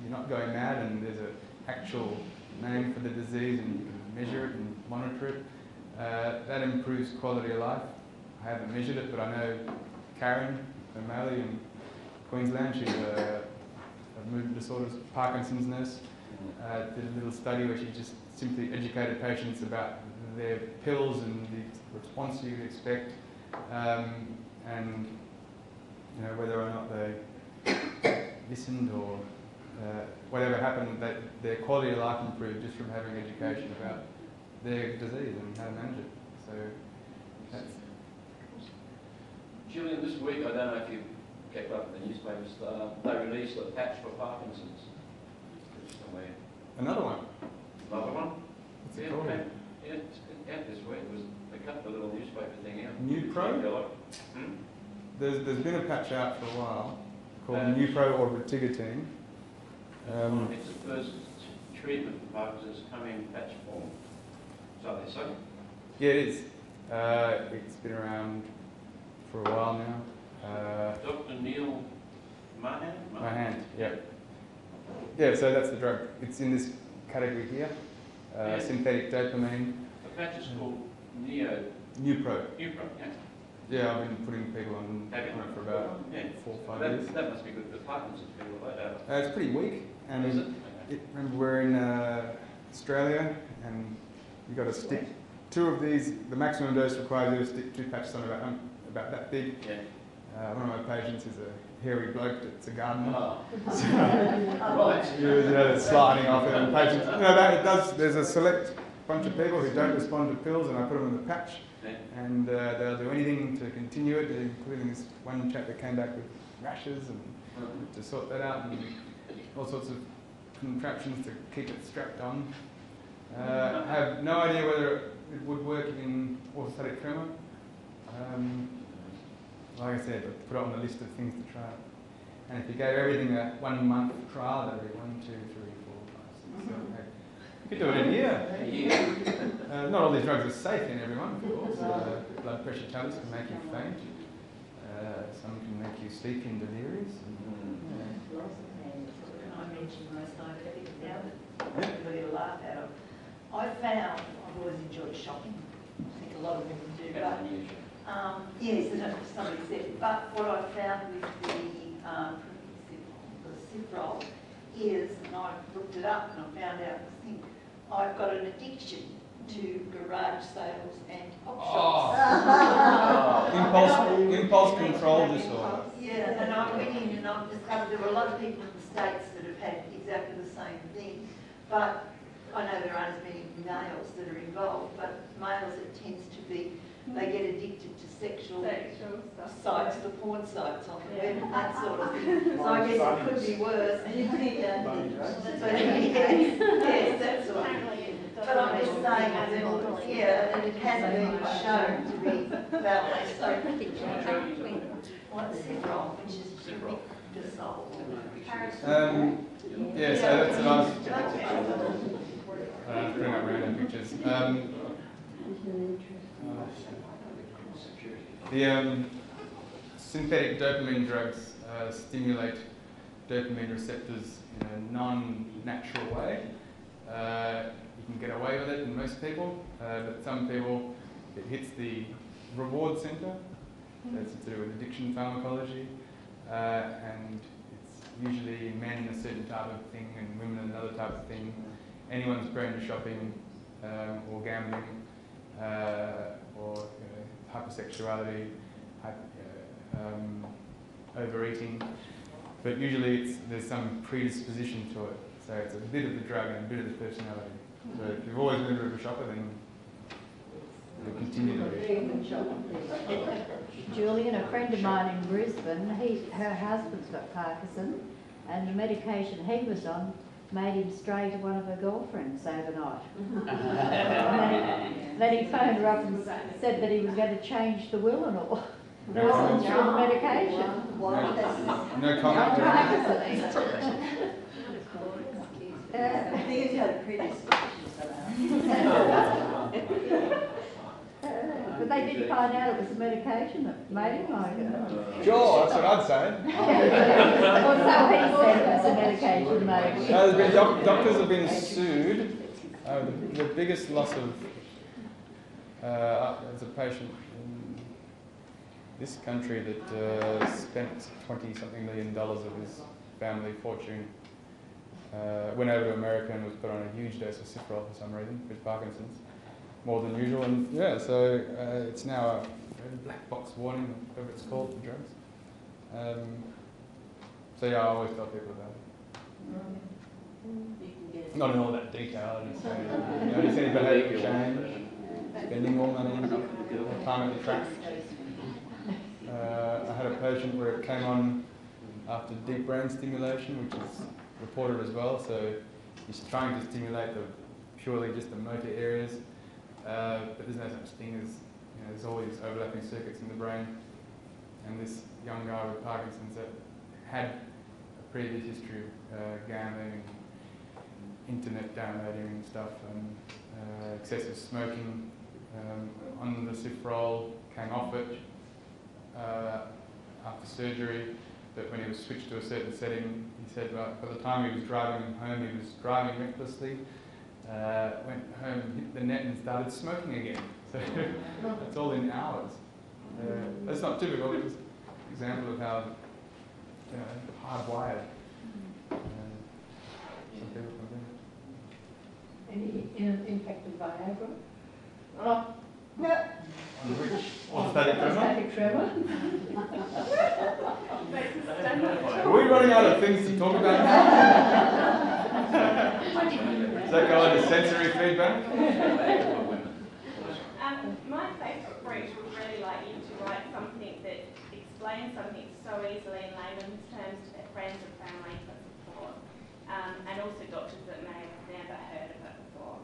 you're not going mad, and actual name for the disease and you can measure it and monitor it. That improves quality of life. I haven't measured it, but I know Karen O'Malley in Queensland, she's a movement disorders Parkinson's nurse, did a little study where she just simply educated patients about their pills and the response you'd expect, and you know, whether or not they listened or whatever happened, that their quality of life improved just from having education about their disease and how to manage it. So that's... Julian, this week, I don't know if you kept up with the newspapers, they released a patch for Parkinson's. Somewhere. Another one? Another one? What's it called? Yeah, it's out this week. They cut the little newspaper thing out. New Pro? There's been a patch out for a while called New Pro or Retigotine. It's the first treatment for Parkinson's come in patch form. So they say? Yeah, it is. It's been around for a while now. Dr. Neil Mahan? Mahan, yeah. Yeah, so that's the drug. It's in this category here. Synthetic dopamine. The patch is called Neo. New Pro. New Pro, yeah. Yeah, I've been putting people on it for about 4 or 5 years. That must be good for Parkinson's people. It's pretty weak. And is it? Remember, we're in Australia, and you've got to stick 2 of these. The maximum dose requires you to stick 2 patches on about that big. Yeah. One of my patients is a hairy bloke that's a gardener. Oh. So, it's sliding off it. And patients, there's a select bunch of people who don't respond to pills, and I put them in the patch, and they'll do anything to continue it, including this one chap that came back with rashes, and to sort that out, and all sorts of contraptions to keep it strapped on. I have no idea whether it would work in orthostatic tremor. Like I said, I put it on the list of things to try. And if you gave everything a 1 month trial, that would be 1, 2, 3, 4, 5, 6, 7, 8. You could do it in a year. Not all these drugs are safe in everyone, of course. Blood pressure tablets can make you faint. Some can make you sleepy and delirious. Can I mention most diabetics now that people get a laugh out of? I found, I've always enjoyed shopping. I think a lot of women do. But, yes, somebody said. But what I found with the Cifrol is, and I looked it up and I found out this thing, I've got an addiction to garage sales and pop shops. Impulse control disorder. Yeah, and I went in and I've discovered there were a lot of people in the States that have had exactly the same thing, but I know there aren't as many males that are involved, but males it tends to be, they get addicted to sexual sites, the porn sites on the web and that sort of thing. So I guess it could be worse. Yes, that's right. But I'm just saying that, and it has been shown to be that way. So, what's Cifrol, which is dissolved. Yeah, so that's the last. Bring up random pictures. The synthetic dopamine drugs stimulate dopamine receptors in a non-natural way. You can get away with it in most people, but some people, it hits the reward center. That's to do with addiction pharmacology, and it's usually in men a certain type of thing and women another type of thing. Anyone's prone to shopping or gambling or hypersexuality, overeating, but usually there's some predisposition to it. So it's a bit of the drug and a bit of the personality. So if you've always been a bit of a shopper, then you'll continue to be. Julian, a friend of mine in Brisbane, her husband's got Parkinson, and the medication he was on made him stray to one of her girlfriends overnight. Then he phoned her up and said that he was going to change the will and all. Through the medication. No comment. I think it's got a predisposition for that. But they they did find out it was the medication that made him like it. Sure, that's what I'd say. Or so he said it was the medication that made him. No, there's been doctors have been sued. The biggest loss of as a patient in this country that spent $20-something million of his family fortune, went over to America and was put on a huge dose of Cifrol for some reason with Parkinson's, more than usual. And yeah, so it's now a black box warning, whatever it's called, for drugs. So yeah, I always tell people about it. Not in all that detail. I just say, notice any behaviour change, spending more money, time at the track. I had a patient where it came on after deep brain stimulation, which is reported as well. So he's trying to stimulate purely just the motor areas, but there's no such thing as, there's all these overlapping circuits in the brain. And this young guy with Parkinson's that had a previous history of gambling, internet downloading and stuff, and excessive smoking, on the Cifrol, came off it after surgery, but when he was switched to a certain setting, he said by the time he was driving home, he was driving recklessly, went home, hit the net and started smoking again. So that's all in hours. That's not typical, it's an example of how hardwired some people can be. Any impact of Viagra? No. On which? Orthostatic tremor? Are we running out of things to talk about now? Does that go into sensory feedback? My Facebook group would really like you to write something that explains something so easily in layman's terms to their friends and family for support, and also doctors that may have never heard of it before.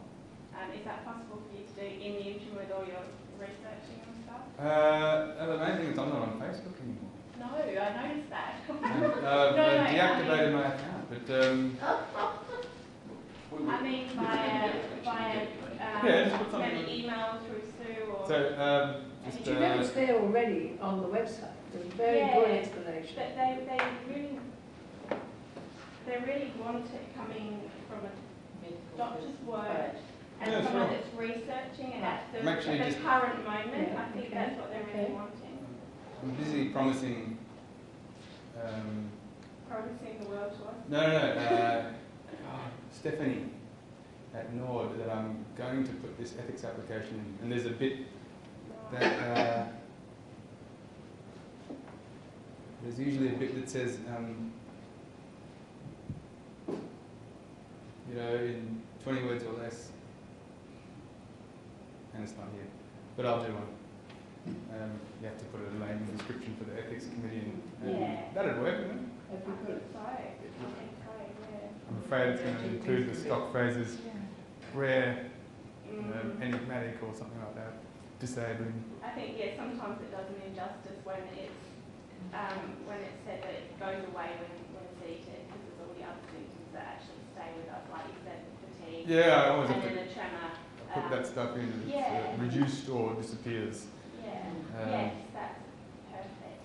Is that possible for you to do in the interim with all your researching and stuff? The main thing is I'm not on Facebook anymore. No, I noticed that. I've deactivated my account, but I mean maybe email through Sue or... So, Did you know it's there already on the website? There's a very good explanation. But they really want it coming from a doctor's word and someone that's researching it at the current moment. I think that's what they're really wanting. I'm busy promising... promising the world to us? No. Stephanie at Nord that I'm going to put this ethics application in, and there's a bit that there's usually a bit that says in 20 words or less, and it's not here, but I'll do one. You have to put a name and description for the ethics committee, and that'd work, wouldn't it? I think so. Yeah. I'm afraid it's going to include the stock phrases rare, enigmatic or something like that, disabling. I think, sometimes it does an injustice when it's said that it goes away when it's eaten, because there's all the other symptoms that actually stay with us, like you said, fatigue, I always have and to then the tremor. put that stuff in, and it's reduced or disappears. Yes, that's perfect.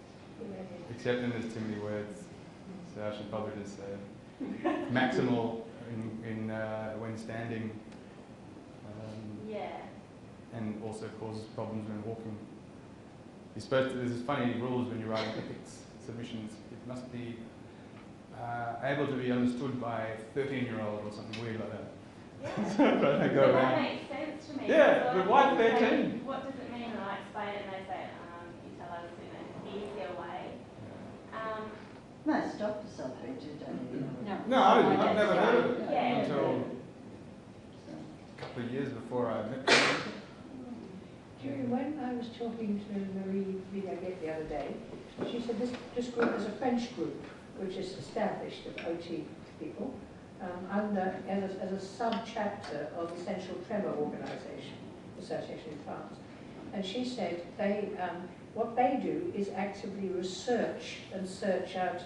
Except then there's too many words, so I should probably just say maximal in when standing, and also causes problems when walking. You're supposed to, there's this funny rules when you're writing ethics submissions. It must be able to be understood by a 13-year-old or something weird like that. That makes sense to me. Yeah, but why 13? What does it mean? And I explain it and they say, you tell us in an easier way. Most doctors sometimes don't. No, I've never heard of it until a couple of years before I met her. Julie, when I was talking to Marie Villaguet the other day, she said this group is a French group which is established of OT people as a sub-chapter of the Essential Tremor Organisation, Association in France. And she said what they do is actively research and search out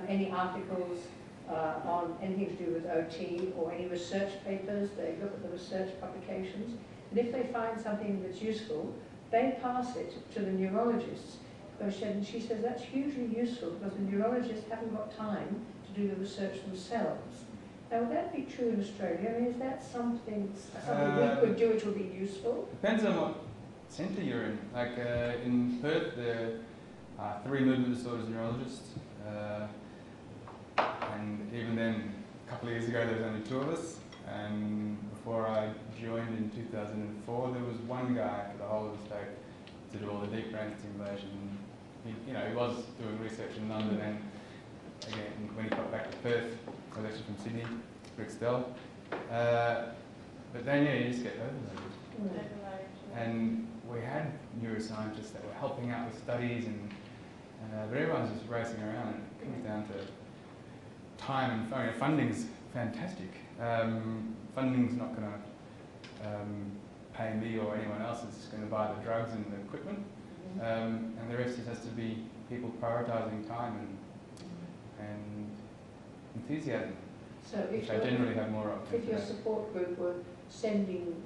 any articles on anything to do with OT or any research papers. They look at the research publications. And if they find something that's useful, they pass it to the neurologists. And she says that's hugely useful because the neurologists haven't got time to do the research themselves. Now, would that be true in Australia? I mean, is that something we could do which would be useful? Depends on what centre you're in. Like in Perth, there are 3 movement disorders neurologists, and even then, a couple of years ago, there was only 2 of us. And before I joined in 2004, there was 1 guy for the whole of the state to do all the deep brain stimulation. He was doing research in London, and again, when he got back to Perth, I was actually from Sydney, Brixtell. But then, you just get overloaded. And we had neuroscientists that were helping out with studies, and but everyone's just racing around, and it comes down to time and funding. Funding's fantastic. Funding's not going to pay me or anyone else. It's just going to buy the drugs and the equipment. And the rest just has to be people prioritising time and enthusiasm, So which I generally have more of. If your support group were sending,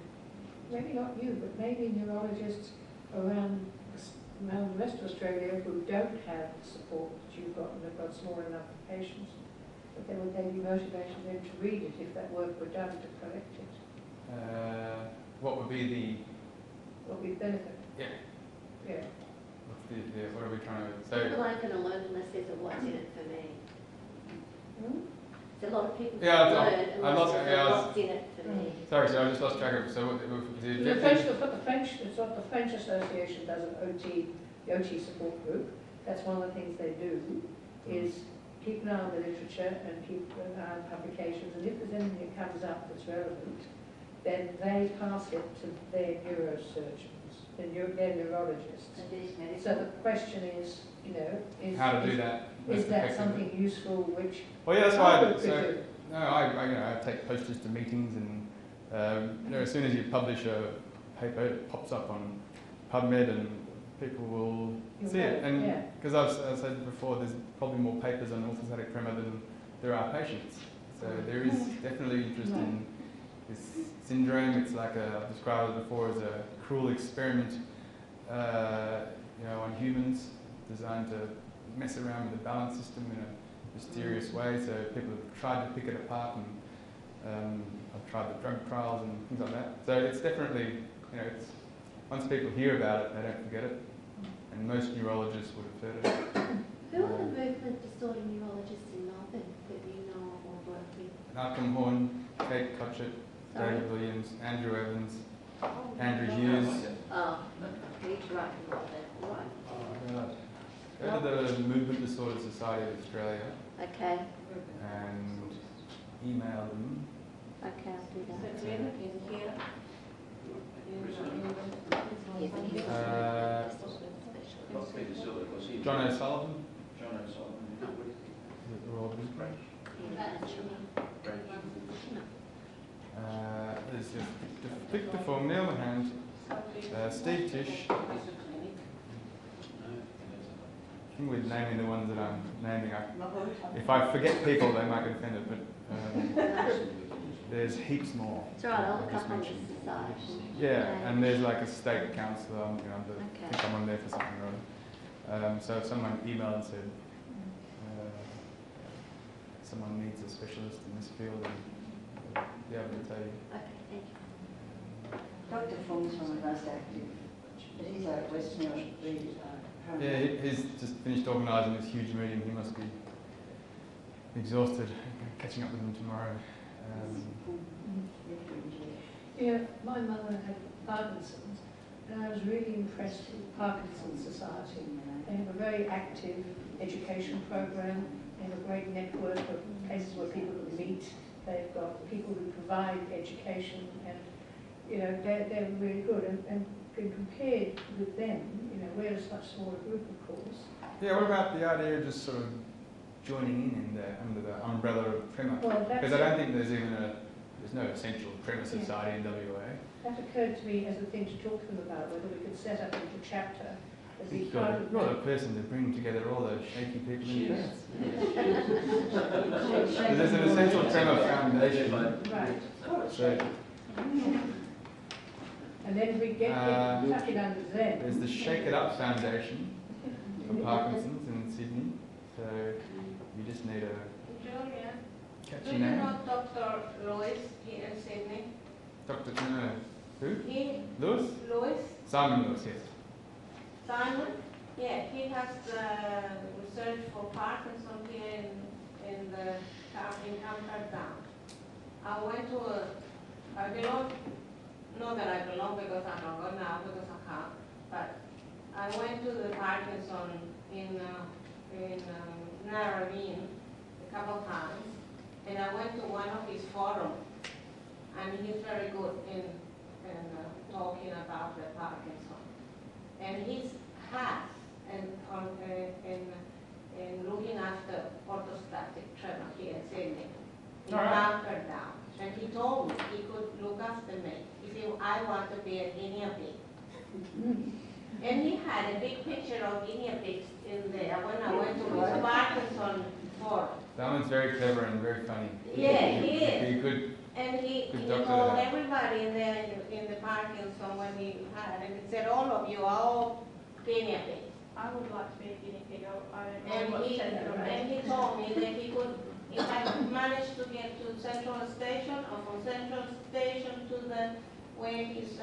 maybe not you, but maybe neurologists around the rest of Australia who don't have the support that you've got and have got small enough patients, but then would they be motivated then to read it if that work were done to collect it? What would be the... What would be the benefit? Yeah. Yeah. What are we trying to say? People aren't going to learn unless there's a what's in it for me. There's a lot of people Yeah, who learn unless there's a yeah, what's in it for me. Sorry, so I just lost track of. So what the It's what the French Association does of the OT support group. That's one of the things they do, is keep an eye on the literature and keep an eye on publications, and if there's anything that comes up that's relevant, then they pass it to their neurosurgeons, their neurologists. So the question is, is how to do that. Is that something useful which? Well, yeah, that's why I do. could do? No, I take posters to meetings, and as soon as you publish a paper, it pops up on PubMed, and people will see it. And because I've said before, there's probably more papers on orthostatic tremor than there are patients. So there is definitely interest in this syndrome. It's like I've described it before as a cruel experiment, on humans, designed to mess around with the balance system in a mysterious way. So people have tried to pick it apart, and I've tried the drug trials and things like that. So it's definitely, it's once people hear about it, they don't forget it, and most neurologists would have heard it. Who are the movement disorder neurologists in Melbourne that you know of or work with? Malcolm Horn, Kate Cotchett, David Williams, Andrew Evans, Andrew Hughes. Oh, he's right in Melbourne, right. Go to the Movement Disorder Society of Australia. Okay. And email them. Okay, I'll do that. So Glenn is here. John O'Sullivan. John O'Sullivan. The Royal Blues Branch. There's Victor Form, Neil Mahand, Steve Tish. I think we're naming the ones that I'm naming. If I forget people, they might get offended, but there's heaps more. It's all right, I'll look up on the society. Yeah, and there's like a state council. I think I'm on there for something or other. So if someone emailed and said someone needs a specialist in this field, then they'll be able to tell you. Okay, thank you. Dr. Fong's one of the most active, but he's at Westmere's. Yeah, he's just finished organising this huge meeting. He must be exhausted. Catching up with him tomorrow. My mother had Parkinson's, and I was really impressed with Parkinson's Society. They have a very active education program. They have a great network of places where people can meet. They've got people who provide education, and they're really good. And compared with them, we're a much smaller group, of course. Yeah, what about the idea of just sort of joining in under the umbrella of Tremor? Because I don't think there's no essential Tremor Society in WA. That occurred to me as a thing to talk to them about, whether we could set up a little chapter. You're the person to bring together all those shaky people in Perth. There's an essential Tremor foundation. Right. So, And then we get tuck it under them. There's the Shake It Up Foundation for Parkinson's in Sydney. So you just need a Julia, do catchy you name. know Dr. Lewis here in Sydney? Dr. No. Who? Lewis? Simon Lewis, yes. Simon? Yeah, he has the research for Parkinson here in Amsterdam. I went to I belong, not that I belong because I'm not good now because I can't, but I went to the Parkinson in Narrabeen a couple times, and I went to one of his forums, and he's very good in talking about the Parkinson. And his has in looking after orthostatic tremor here in Sydney, in Amsterdam. And he told me he could look after me. He said, I want to be a guinea pig. And he had a big picture of guinea pigs in there when I went to his Parkinson forum. That one's very clever and very funny. Yeah, he is. Be good. And he doctor told to have. everybody in there in the Parkinson when he had, and he said, all of you are all guinea pigs. I would like to be a guinea pig. I And don't know he, what says on and he told me that he could, if I managed to get to Central Station or from Central Station to the where his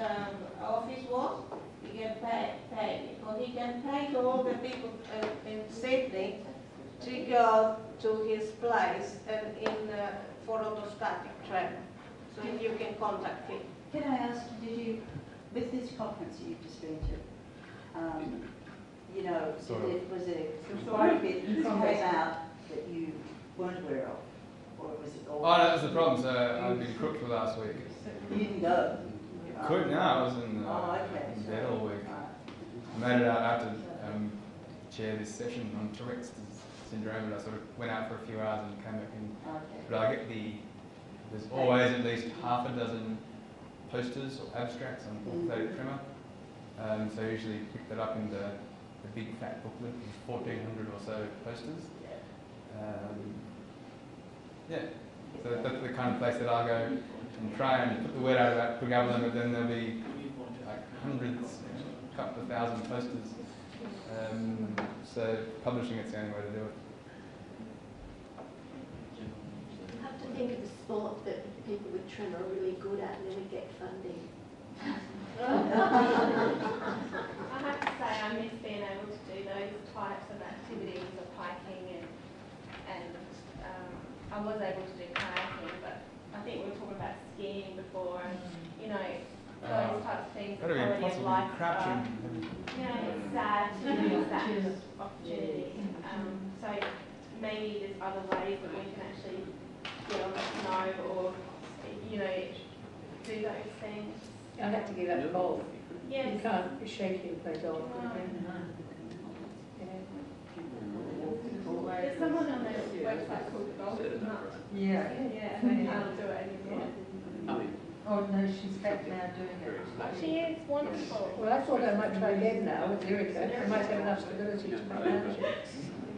office was, he can pay because he can pay to all the people in Sydney to go to his place and for orthostatic tremor. So if you can contact him. Can I ask, did you, with this conference you've just been to, you know, was it quite a bit that came out that you weren't aware of? Or was it all? Oh, that was the problem. So I've been cooked for last week. You didn't go? Cooked? No, I was in bed all week. I made it out after chair this session on Tourette's syndrome, but I sort of went out for a few hours and came back in. Okay. But I get there's always at least half a dozen posters or abstracts on orthostatic tremor. So I usually pick that up in the big fat booklet with 1,400 or so posters. Yeah, so that's the kind of place that I'll go and try and put the word out about pregabalin, but then there'll be like hundreds, a couple of thousand posters. So publishing it's the only way to do it. You have to think of the sport that people with tremor are really good at, and then we get funding. I have to say I miss being able to do those types of activities of hiking and I was able to do kayaking, but I think we were talking about skiing before and you know those types of things. That'd be quality of impossible. life Crouching. You know, it's sad to lose that opportunity. So maybe there's other ways that we can actually get on the snow or you know do those things. I had to give up golf. Yes. You can't be shaky and play golf. There's someone on their website called the Golf Nut. Yeah. Yeah, and they can't do it anymore. Oh, no, she's back now doing it. Oh, she is wonderful. Well, I thought I might try again now with Lyrica. I might have enough stability to manage it.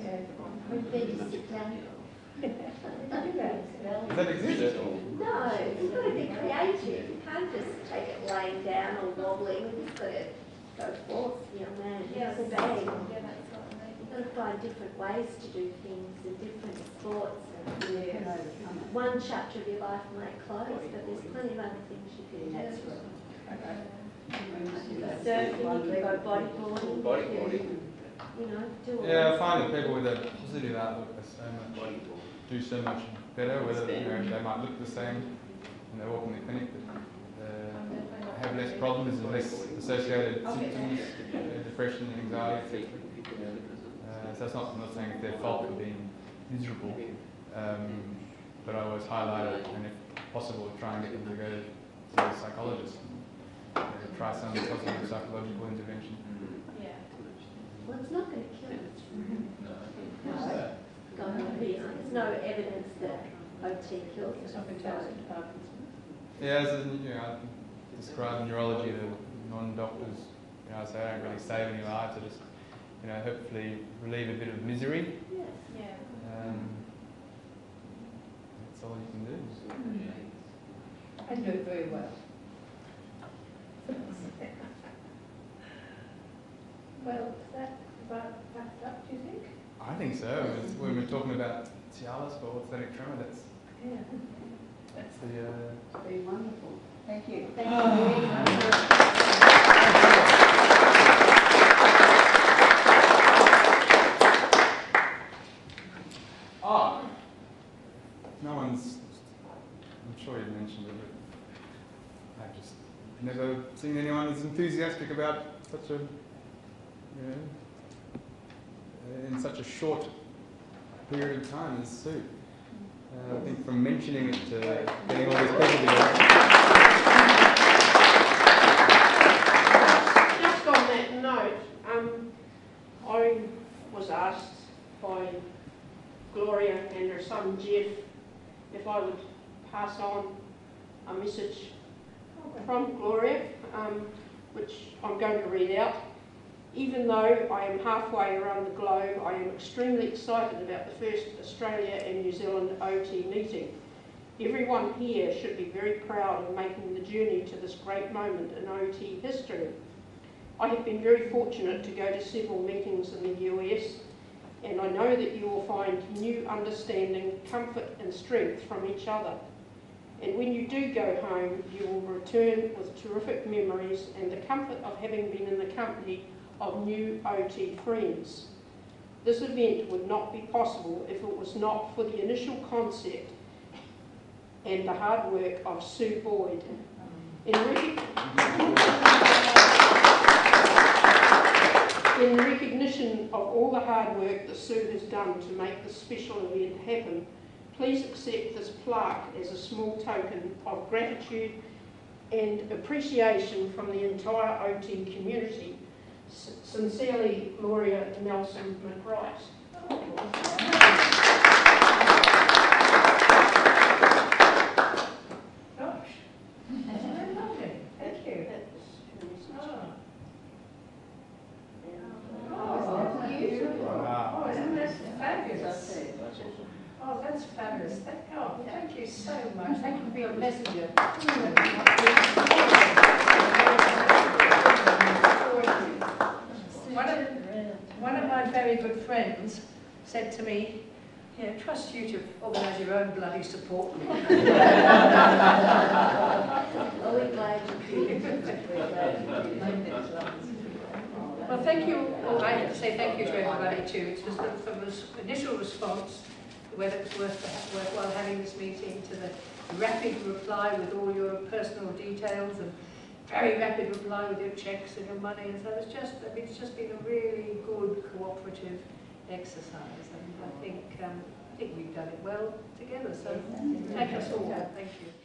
Yeah. Prepare to sit down. Does that exist? No, you've got to be creative. You can't just take it laying down or wobbling. You've got to go forth, young man. Yes. It's a bang. Yeah, that's what I mean. You've got to find different ways to do things and different sports. And one chapter of your life might close, but there's plenty of other things you can do. That's right. You can go surfing, you can go bodyboarding. You know, do all Yeah, I those find that things. people with a positive outlook do so much better, whether they might look the same when they walk in the clinic, but have less problems and less associated symptoms, depression, anxiety, etc. So it's not, I'm not saying it's their fault for being miserable, but I always highlight it and if possible try and get them to go to a psychologist and try some positive psychological intervention. Yeah. Well, it's not going to kill us. No. There's no evidence that OT kills us. Yeah, as I describe neurology to non-doctors, I say I don't really save any lives, I just, hopefully relieve a bit of misery. Yes. Yeah. That's all you can do. I do it very well. about that, do you think? I think so. It's when we're talking about Cialis for orthostatic tremor, that's the. Very wonderful. Thank you. Thank you. No one's. I'm sure you mentioned it, but I've just never seen anyone as enthusiastic about such a, in such a short period of time as Sue. I think from mentioning it to getting all these people together. Just on that note, I was asked by Gloria and her son Jeff if I would pass on a message from Gloria, which I'm going to read out. Even though I am halfway around the globe, I am extremely excited about the first Australia and New Zealand OT meeting. Everyone here should be very proud of making the journey to this great moment in OT history. I have been very fortunate to go to several meetings in the US, and I know that you will find new understanding, comfort and strength from each other. And when you do go home, you will return with terrific memories and the comfort of having been in the company of new OT friends. This event would not be possible if it was not for the initial concept and the hard work of Sue Boyd. In recognition of all the hard work that Sue has done to make this special event happen, please accept this plaque as a small token of gratitude and appreciation from the entire OT community. Sincerely, Gloria Nelson McWright. Gosh. Lovely. Thank you. Oh, beautiful. Oh, isn't that fabulous? Oh, that's fabulous. Thank you so much. Thank you for your messenger. One of my very good friends said to me, "Yeah, trust you to organise your own bloody support." Are we glad you Well, thank you. I have to say thank you to everybody too. It's just from the initial response, whether it's worthwhile having this meeting, to the rapid reply with all your personal details and very rapid reply with your checks and your money, and so it's just been a really good cooperative exercise, and I think we've done it well together. So thank us all. Thank you.